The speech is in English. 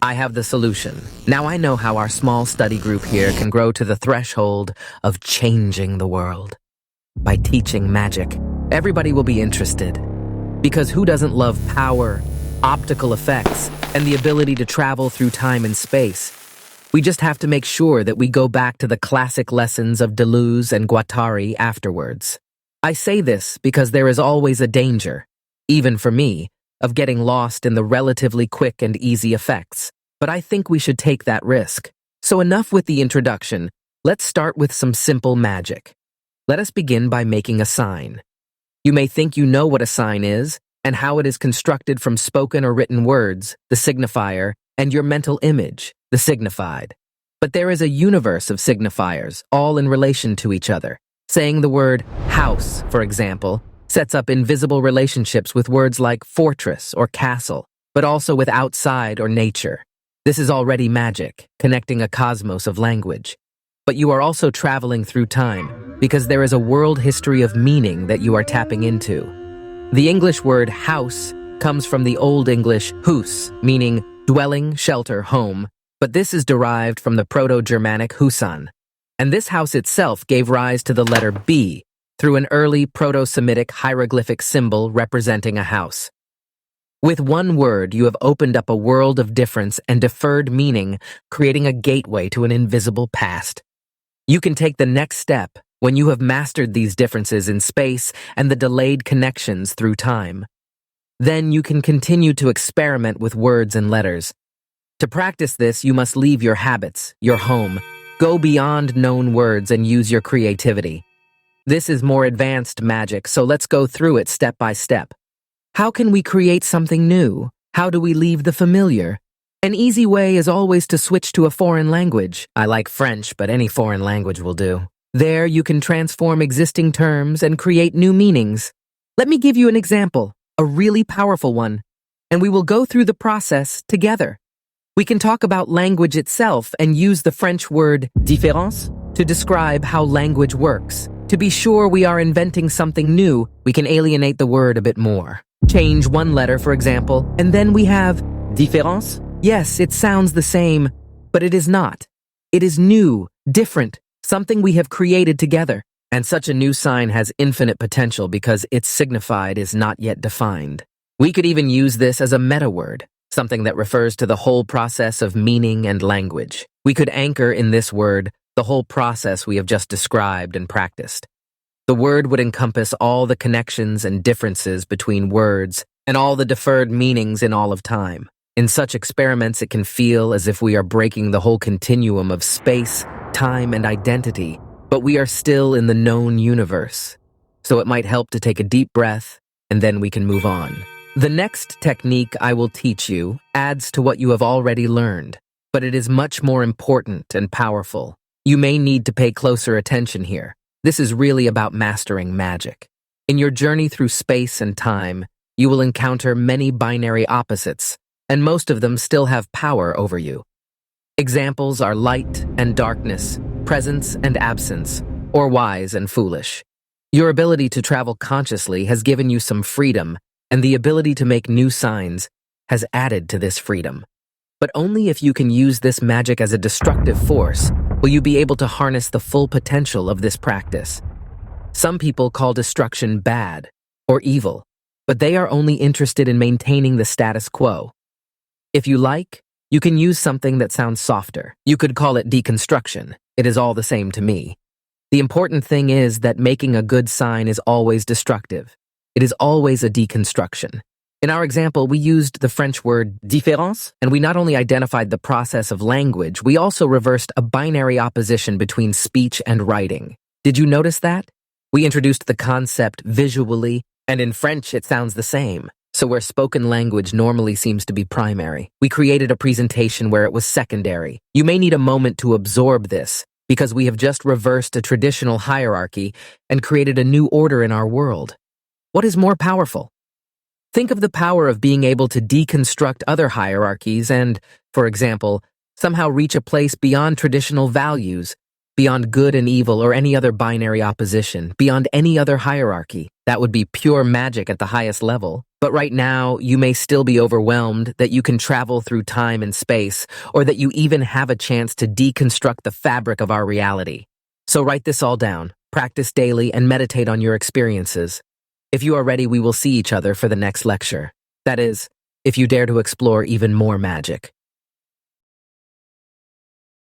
I have the solution. Now I know how our small study group here can grow to the threshold of changing the world. By teaching magic, everybody will be interested. Because who doesn't love power, optical effects, and the ability to travel through time and space? We just have to make sure that we go back to the classic lessons of Deleuze and Guattari afterwards. I say this because there is always a danger, even for me, of getting lost in the relatively quick and easy effects. But I think we should take that risk. So enough with the introduction. Let's start with some simple magic. Let us begin by making a sign. You may think you know what a sign is and how it is constructed from spoken or written words, the signifier, and your mental image, the signified. But there is a universe of signifiers, all in relation to each other. Saying the word house, for example, sets up invisible relationships with words like fortress or castle, but also with outside or nature. This is already magic, connecting a cosmos of language. But you are also traveling through time, because there is a world history of meaning that you are tapping into. The English word house comes from the Old English hus, meaning dwelling, shelter, home, but this is derived from the Proto-Germanic husan. And this house itself gave rise to the letter B, through an early Proto-Semitic hieroglyphic symbol representing a house. With one word, you have opened up a world of difference and deferred meaning, creating a gateway to an invisible past. You can take the next step when you have mastered these differences in space and the delayed connections through time. Then you can continue to experiment with words and letters. To practice this, you must leave your habits, your home, go beyond known words and use your creativity. This is more advanced magic, so let's go through it step by step. How can we create something new? How do we leave the familiar? An easy way is always to switch to a foreign language. I like French, but any foreign language will do. There you can transform existing terms and create new meanings. Let me give you an example, a really powerful one, and we will go through the process together. We can talk about language itself and use the French word differance to describe how language works. To be sure we are inventing something new, we can alienate the word a bit more. Change one letter, for example, and then we have différence. Yes, it sounds the same, but it is not. It is new, different, something we have created together. And such a new sign has infinite potential because its signified is not yet defined. We could even use this as a meta word, something that refers to the whole process of meaning and language. We could anchor in this word the whole process we have just described and practiced. The word would encompass all the connections and differences between words and all the deferred meanings in all of time. In such experiments, it can feel as if we are breaking the whole continuum of space, time, and identity, but we are still in the known universe. So it might help to take a deep breath, and then we can move on. The next technique I will teach you adds to what you have already learned, but it is much more important and powerful. You may need to pay closer attention here. This is really about mastering magic. In your journey through space and time, you will encounter many binary opposites, and most of them still have power over you. Examples are light and darkness, presence and absence, or wise and foolish. Your ability to travel consciously has given you some freedom, and the ability to make new signs has added to this freedom. But only if you can use this magic as a destructive force will you be able to harness the full potential of this practice. Some people call destruction bad or evil, but they are only interested in maintaining the status quo. If you like, you can use something that sounds softer. You could call it deconstruction. It is all the same to me. The important thing is that making a good sign is always destructive. It is always a deconstruction. In our example, we used the French word différance, and we not only identified the process of language, we also reversed a binary opposition between speech and writing. Did you notice that? We introduced the concept visually, and in French it sounds the same. So where spoken language normally seems to be primary, we created a presentation where it was secondary. You may need a moment to absorb this, because we have just reversed a traditional hierarchy and created a new order in our world. What is more powerful? Think of the power of being able to deconstruct other hierarchies and, for example, somehow reach a place beyond traditional values, beyond good and evil or any other binary opposition, beyond any other hierarchy. That would be pure magic at the highest level. But right now, you may still be overwhelmed that you can travel through time and space, or that you even have a chance to deconstruct the fabric of our reality. So write this all down, practice daily, and meditate on your experiences. If you are ready, we will see each other for the next lecture. That is, if you dare to explore even more magic.